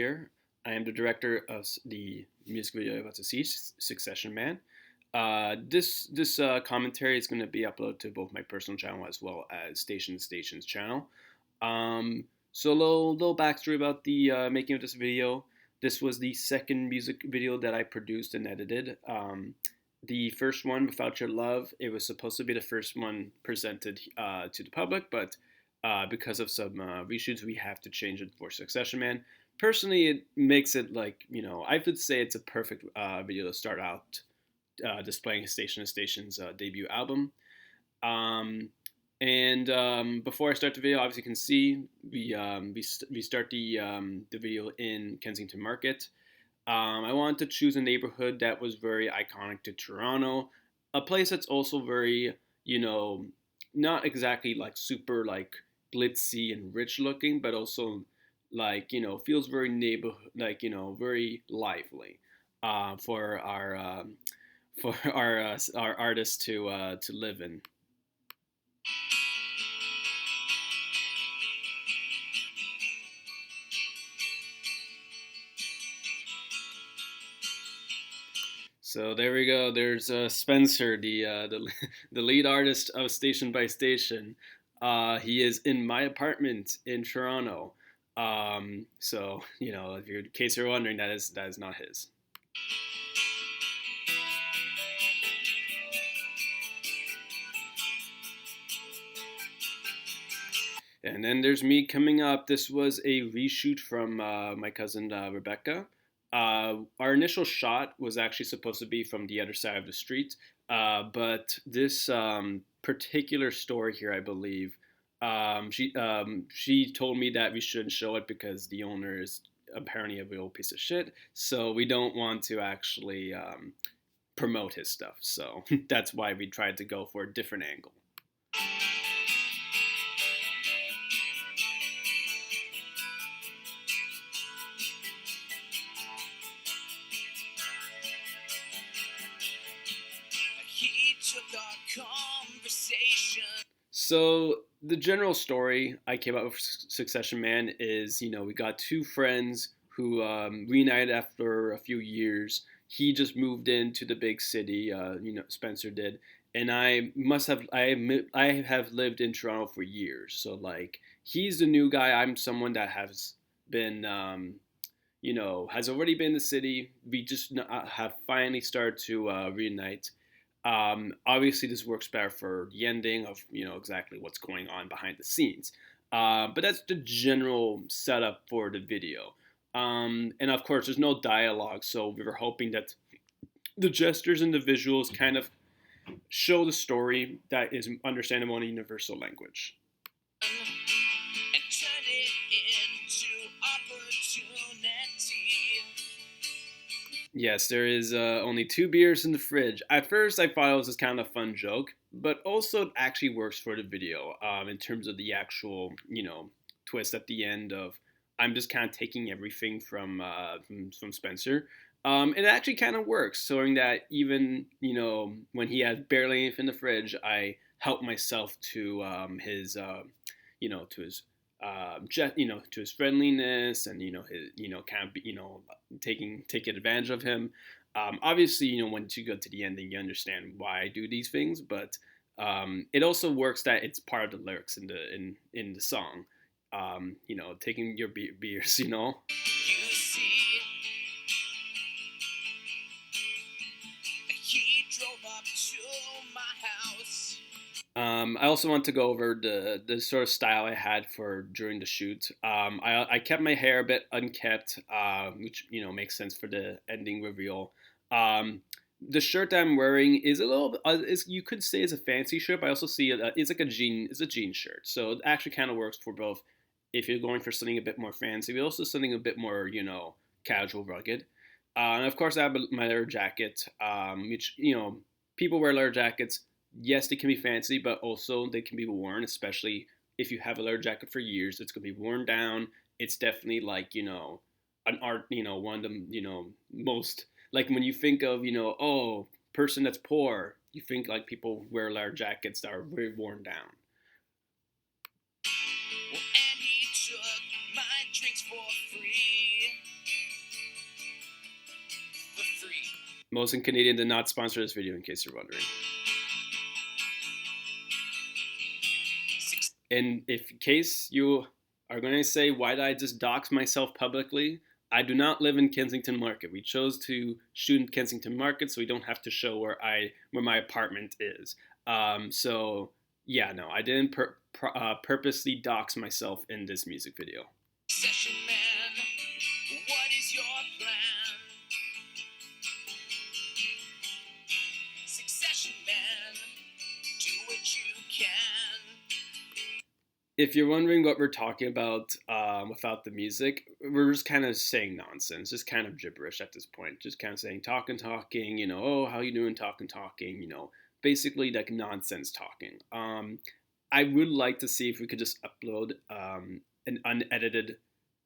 Here. I am the director of the music video you're about to see, Succession Man. This commentary is going to be uploaded to both my personal channel as well as Station's channel. So a little backstory about the making of this video. This was the second music video that I produced and edited. The first one, Without Your Love, it was supposed to be the first one presented to the public, but because of some reshoots, we have to change it for Succession Man. Personally, it makes it I would say it's a perfect video to start out displaying Station's debut album. And before I start the video, obviously you can see we start the video in Kensington Market. I wanted to choose a neighborhood that was very iconic to Toronto, a place that's also very not exactly like super like glitzy and rich looking, but also feels very neighborhood, very lively for our artists to live in. So there we go. There's Spencer, the lead artist of Station by Station. He is in my apartment in Toronto. So if you're, in case you're wondering, that is not his. And then there's me coming up. This was a reshoot from my cousin Rebecca. Our initial shot was actually supposed to be from the other side of the street, but this particular store here, I believe, she told me that we shouldn't show it because the owner is apparently a real piece of shit. So we don't want to actually promote his stuff. So that's why we tried to go for a different angle. So the general story I came up with Succession Man is, we got two friends who reunited after a few years. He just moved into the big city, Spencer did, and I have lived in Toronto for years. So like he's the new guy. I'm someone that has been has already been in the city. We just have finally started to reunite. Obviously, this works better for the ending of exactly what's going on behind the scenes. But that's the general setup for the video. And of course, there's no dialogue, so we were hoping that the gestures and the visuals kind of show the story that is understandable in a universal language. Yes, there is only two beers in the fridge. At first, I thought it was just kind of a fun joke, but also it actually works for the video in terms of the actual, twist at the end of I'm just kind of taking everything from Spencer. It actually kind of works, showing that even when he has barely anything in the fridge, I help myself to to his to his friendliness and his kind of taking advantage of him. Obviously, once you go to the ending, you understand why I do these things, but it also works that it's part of the lyrics in the song. Taking your beers, You see, he drove up to my house. I also want to go over the sort of style I had for during the shoot. I kept my hair a bit unkept, which makes sense for the ending reveal. The shirt that I'm wearing is a little, is you could say is a fancy shirt, but I also see it's like a jean shirt. So it actually kind of works for both. If you're going for something a bit more fancy, but also something a bit more casual, rugged. And of course, I have my leather jacket, which people wear leather jackets. Yes, they can be fancy, but also they can be worn, especially if you have a leather jacket for years. It's going to be worn down. It's definitely like, an art, one of the, most, like when you think of, oh, person that's poor, you think like people wear leather jackets that are very worn down. Well, and he took my drinks for free. Molson Canadian did not sponsor this video, in case you're wondering. In case you are going to say, why did I just dox myself publicly? I do not live in Kensington Market. We chose to shoot in Kensington Market so we don't have to show where my apartment is. So yeah, no, I didn't purposely dox myself in this music video. Session man, what is your plan? Succession man, do what you can. If you're wondering what we're talking about without the music, we're just kind of saying nonsense, just kind of gibberish at this point. Just kind of saying talking, you know, oh, how you doing, talking, you know, basically like nonsense talking. I would like to see if we could just upload an unedited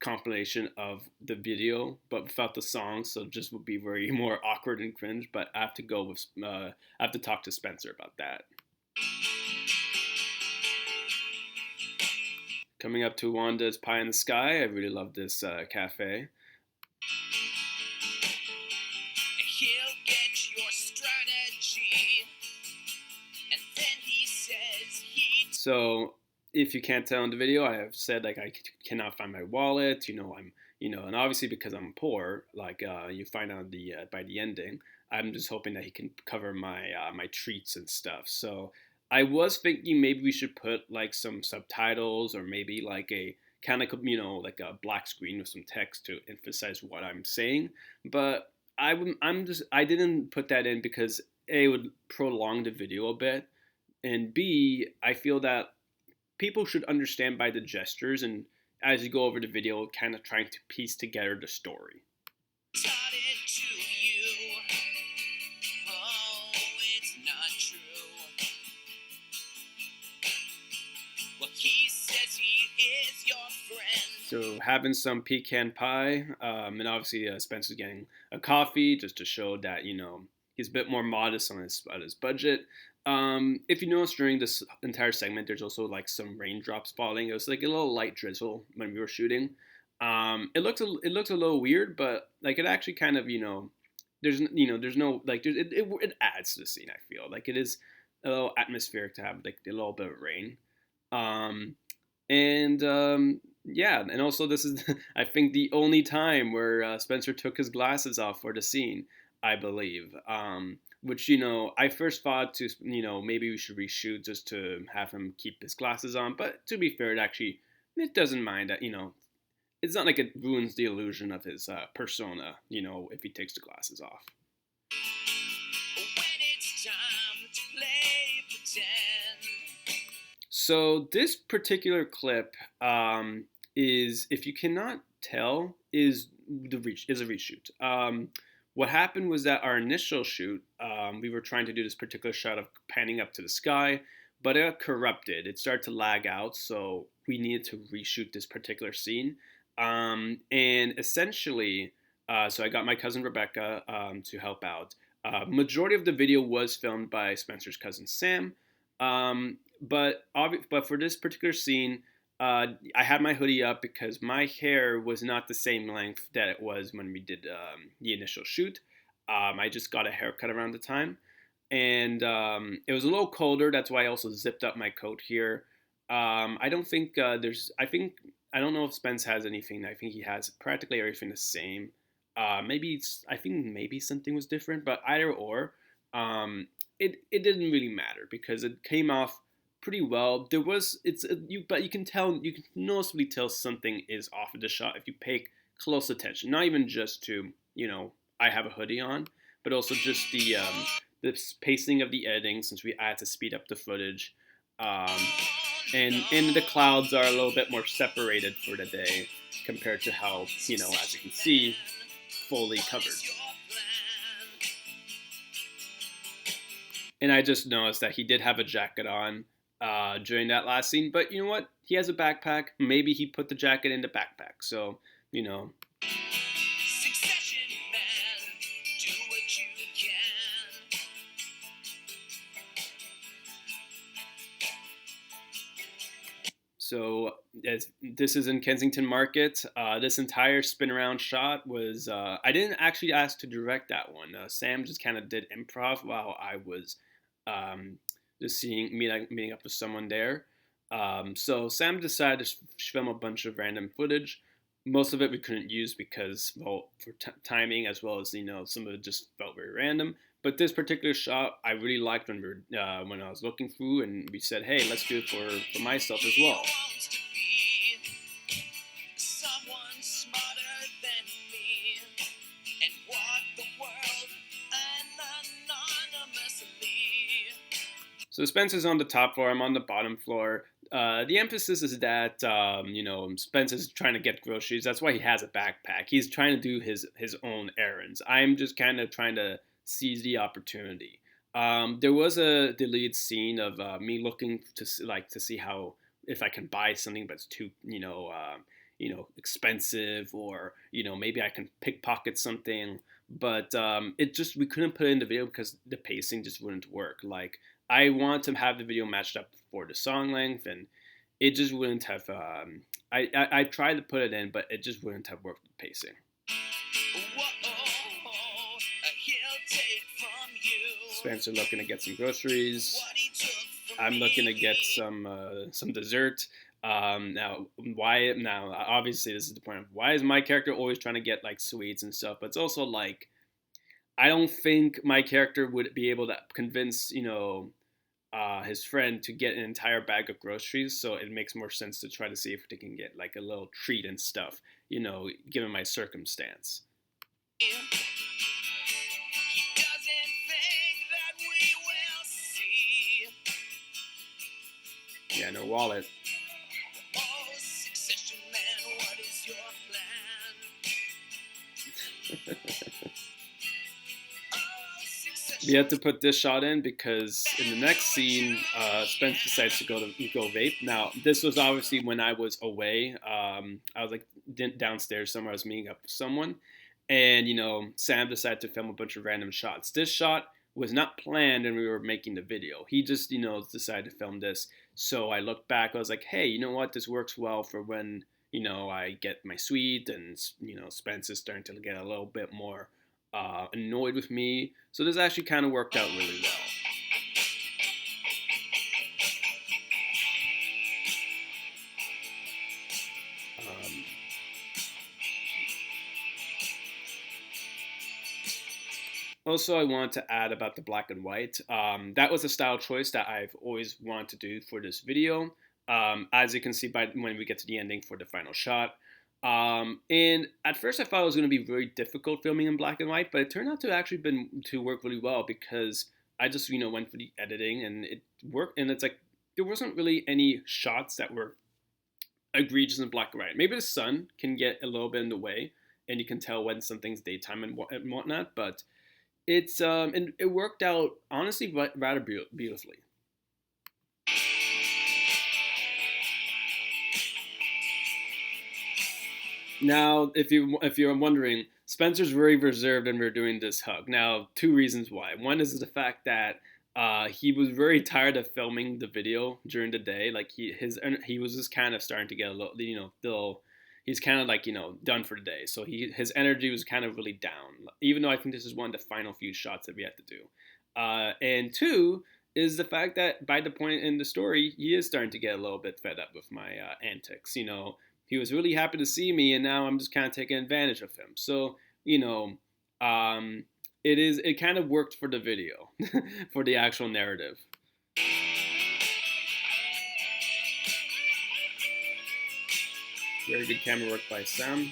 compilation of the video, but without the song, so just would be very more awkward and cringe. But I have to go with, I have to talk to Spencer about that. Coming up to Wanda's Pie in the Sky. I really love this cafe. He'll get your strategy, and then he says so if you can't tell in the video, I have said like I cannot find my wallet. You know, and obviously because I'm poor, like you find out by the ending, I'm just hoping that he can cover my my treats and stuff. So I was thinking maybe we should put like some subtitles or maybe like a kind of, you know, like a black screen with some text to emphasize what I'm saying. But I didn't put that in because A, it would prolong the video a bit, and B, I feel that people should understand by the gestures and as you go over the video, kind of trying to piece together the story. So having some pecan pie, and obviously Spencer's getting a coffee just to show that, you know, he's a bit more modest on his budget. If you notice during this entire segment, there's also like some raindrops falling. It was like a little light drizzle when we were shooting. It looks a little weird, but like it actually kind of, you know, there's no like it adds to the scene. I feel like it is a little atmospheric to have like a little bit of rain. Yeah, and also this is I think the only time where Spencer took his glasses off for the scene, I believe. Which, you know, I first thought to, you know, maybe we should reshoot just to have him keep his glasses on. But to be fair, it doesn't mind that, you know, it's not like it ruins the illusion of his persona, you know, if he takes the glasses off. When it's time to play pretend. So this particular clip is, if you cannot tell, is a reshoot. What happened was that our initial shoot, we were trying to do this particular shot of panning up to the sky, but it got corrupted. It started to lag out, so we needed to reshoot this particular scene. And essentially, so I got my cousin Rebecca to help out. Majority of the video was filmed by Spencer's cousin Sam, but for this particular scene, I had my hoodie up because my hair was not the same length that it was when we did the initial shoot. I just got a haircut around the time, and it was a little colder. That's why I also zipped up my coat here. I don't think I don't know if Spence has anything. I think he has practically everything the same. I think maybe something was different, but either or, it didn't really matter because it came off pretty well. But you can noticeably tell something is off of the shot if you pay close attention. Not even just to, you know, I have a hoodie on, but also just the pacing of the editing, since we had to speed up the footage. And the clouds are a little bit more separated for the day compared to how, you know, as you can see, fully covered. And I just noticed that he did have a jacket on during that last scene. But you know what? He has a backpack. Maybe he put the jacket in the backpack. So, you know. So this is in Kensington Market. This entire spin around shot was, I didn't actually ask to direct that one. Sam just kind of did improv while I was um, just meeting up with someone there. So Sam decided to film a bunch of random footage. Most of it we couldn't use because, well, for timing, as well as some of it just felt very random. But this particular shot I really liked when I was looking through, and we said, hey, let's do it for myself as well. So Spence is on the top floor. I'm on the bottom floor. The emphasis is that Spence is trying to get groceries. That's why he has a backpack. He's trying to do his own errands. I'm just kind of trying to seize the opportunity. There was a deleted scene of me looking to see how, if I can buy something that's too expensive, or maybe I can pickpocket something. But we couldn't put it in the video because the pacing just wouldn't work. Like, I want to have the video matched up for the song length, and it just wouldn't have. I tried to put it in, but it just wouldn't have worked with pacing. Spencer looking to get some groceries. I'm looking to get some dessert. Now, why? Now, obviously, this is the point of why is my character always trying to get like sweets and stuff? But it's also like, I don't think my character would be able to convince his friend to get an entire bag of groceries. So it makes more sense to try to see if they can get like a little treat and stuff, given my circumstance. Yeah, no wallet. We had to put this shot in because in the next scene, Spence decides to go vape. Now, this was obviously when I was away. I was like downstairs somewhere. I was meeting up with someone, and Sam decided to film a bunch of random shots. This shot was not planned, and we were making the video. He just decided to film this. So I looked back. I was like, hey, you know what? This works well for when I get my sweet, and Spence is starting to get a little bit more annoyed with me. So this actually kind of worked out really well. Also, I wanted to add about the black and white. That was a style choice that I've always wanted to do for this video. As you can see when we get to the ending for the final shot. And at first I thought it was going to be very difficult filming in black and white, but it turned out to work really well because I just went for the editing and it worked. And it's like there wasn't really any shots that were egregious in black and white. Maybe the sun can get a little bit in the way, and you can tell when something's daytime and whatnot. But and it worked out honestly rather beautifully. Now, if you're wondering, Spencer's very reserved and we're doing this hug. Now, two reasons why. One is the fact that he was very tired of filming the video during the day. Like he was just kind of starting to get a little, he's kind of like done for the day. So his energy was kind of really down. Even though I think this is one of the final few shots that we have to do. And two is the fact that by the point in the story, he is starting to get a little bit fed up with my antics. He was really happy to see me, and now I'm just kind of taking advantage of him. So, it kind of worked for the video, for the actual narrative. Very good camera work by Sam.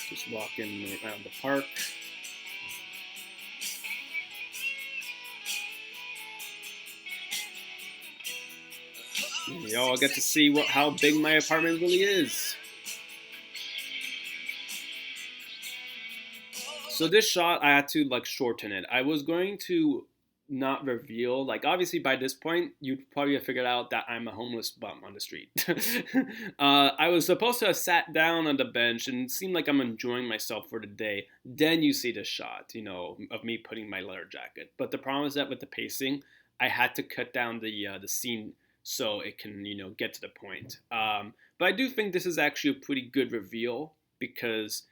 Just walking around the park. Y'all get to see how big my apartment really is. So this shot, I had to shorten it. I was going to not reveal, obviously by this point, you'd probably have figured out that I'm a homeless bum on the street. I was supposed to have sat down on the bench and it seemed like I'm enjoying myself for the day. Then you see the shot, of me putting my leather jacket. But the problem is that with the pacing, I had to cut down the scene so it can get to the point. But I do think this is actually a pretty good reveal because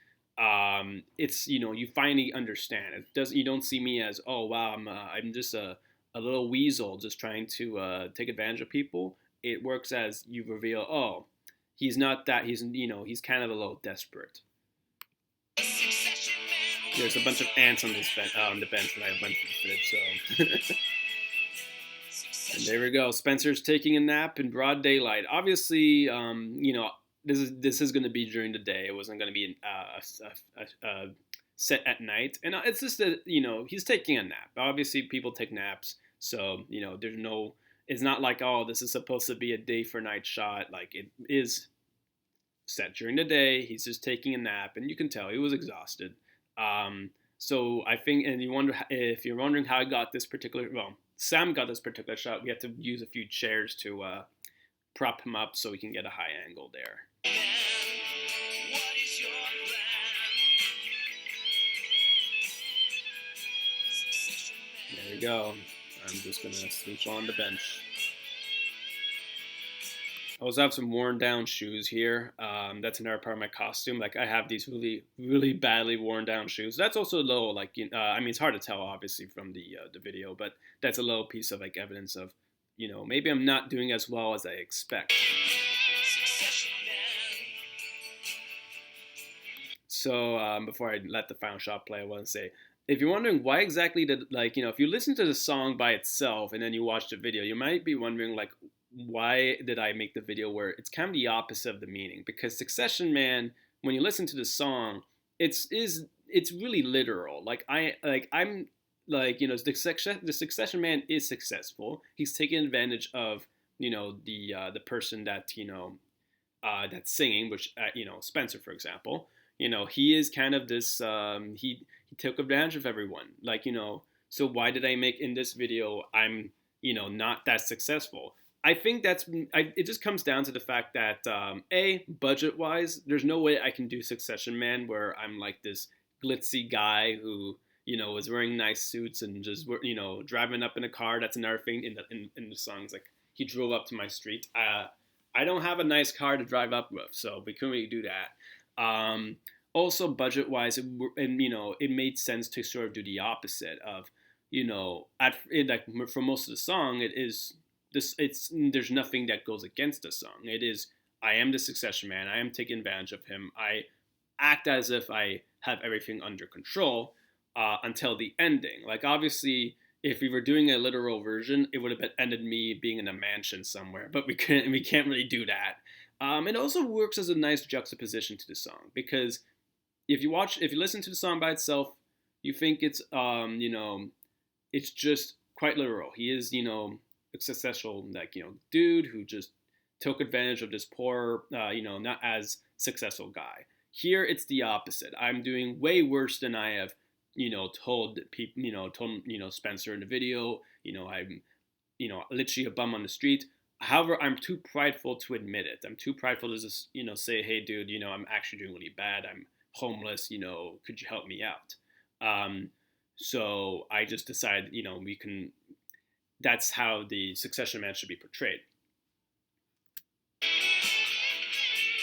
it's you finally understand. It does You don't see me as, oh wow, I'm just a little weasel just trying to take advantage of people. It works as you reveal, oh, he's not that. He's kind of a little desperate. There's a bunch of ants on the bench when I went to the fridge, so. And there we go. Spencer's taking a nap in broad daylight. Obviously, this is going to be during the day. It wasn't going to be set at night, and it's just that he's taking a nap. Obviously, people take naps, so there's no. It's not like, oh, this is supposed to be a day for night shot. Like, it is set during the day. He's just taking a nap, and you can tell he was exhausted. So I think, and if you're wondering how I got this particular, well, Sam got this particular shot. We had to use a few chairs to prop him up so we can get a high angle there. There we go. I'm just gonna sleep on the bench. I also have some worn down shoes here. That's another part of my costume. Like, I have these really, really badly worn down shoes. That's also a little, like, I mean, it's hard to tell obviously from the video, but that's a little piece of like evidence of, maybe I'm not doing as well as I expect. So before I let the final shot play, I want to say, if you're wondering why exactly did, like, if you listen to the song by itself and then you watch the video, you might be wondering, like, why did I make the video where it's kind of the opposite of the meaning? Because Succession Man, when you listen to the song, it's really literal. I'm the Succession Man is successful. He's taking advantage of the person that that's singing, which Spencer, for example. He is kind of this. He took advantage of everyone. So why did I make in this video? I'm not that successful. I think it just comes down to the fact that budget-wise, there's no way I can do Succession Man where I'm like this glitzy guy who is wearing nice suits and just driving up in a car. That's another thing in the songs. Like, he drove up to my street. I don't have a nice car to drive up with, so we couldn't really do that. Also, budget-wise, it made sense to sort of do the opposite of for most of the song, it is. There's nothing that goes against the song. It is, I am the Succession Man. I am taking advantage of him. I act as if I have everything under control until the ending. Like, obviously, if we were doing a literal version, it would have ended me being in a mansion somewhere. But we can't really do that. It also works as a nice juxtaposition to the song, because if you listen to the song by itself, you think it's it's just quite literal. He is a successful dude who just took advantage of this poor not as successful guy. Here it's the opposite. I'm doing way worse than I have told people told Spencer in the video. I'm literally a bum on the street. However, I'm too prideful to admit it. I'm too prideful to just say, hey dude, I'm actually doing really bad. I'm homeless, could you help me out? So I just decided that's how the Succession Man should be portrayed.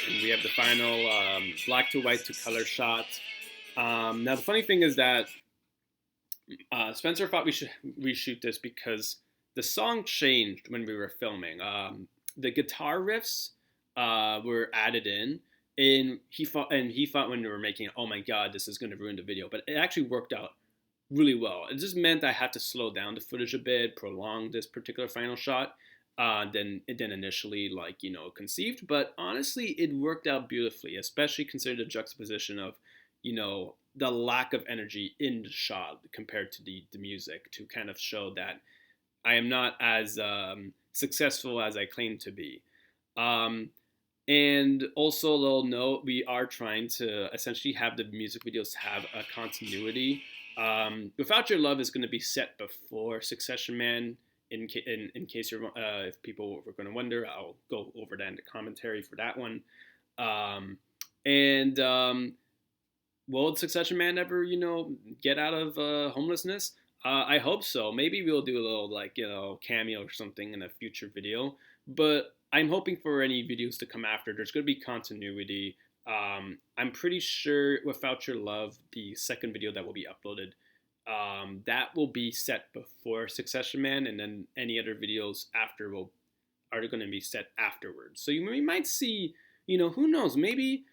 And we have the final black to white to color shot. Now the funny thing is that Spencer thought we should reshoot this because the song changed when we were filming. The guitar riffs were added in, and he thought when we were making it, oh my god, this is going to ruin the video. But it actually worked out really well. It just meant I had to slow down the footage a bit, prolong this particular final shot than initially conceived. But honestly, it worked out beautifully, especially considering the juxtaposition of the lack of energy in the shot compared to the music, to kind of show that I am not as successful as I claim to be. And also, a little note, we are trying to essentially have the music videos have a continuity. Without Your Love is going to be set before Succession Man. In case if people were going to wonder, I'll go over that in the commentary for that one. Will Succession Man ever, get out of homelessness? I hope so. Maybe we'll do a little cameo or something in a future video. But I'm hoping for any videos to come after. There's going to be continuity. I'm pretty sure Without Your Love, the second video that will be uploaded, that will be set before Succession Man, and then any other videos after will are going to be set afterwards. So you might see, who knows? Maybe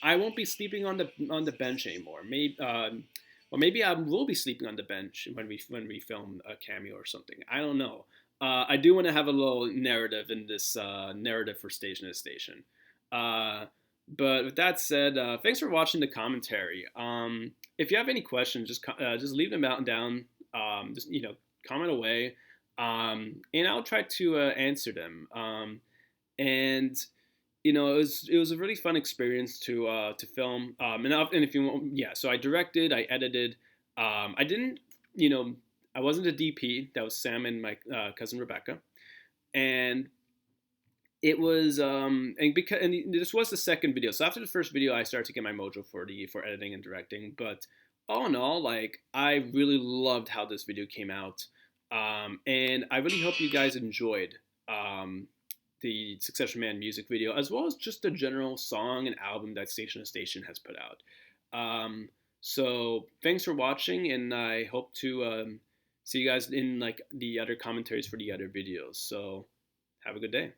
I won't be sleeping on the bench anymore. Or maybe I will be sleeping on the bench when we film a cameo or something. I don't know. I do want to have a little narrative in this narrative for Station to Station. Uh, but with that said, thanks for watching the commentary. If you have any questions, just leave them out and down. Just comment away, and I'll try to answer them. And it was a really fun experience to film. And if you want, yeah, so I directed, I edited. I didn't, I wasn't a DP. That was Sam and my cousin Rebecca, and it was and this was the second video. So after the first video, I started to get my mojo for editing and directing. But all in all, like, I really loved how this video came out, and I really hope you guys enjoyed the Succession Man music video, as well as just the general song and album that Station to Station has put out. So thanks for watching, and I hope to see you guys in like the other commentaries for the other videos. So have a good day.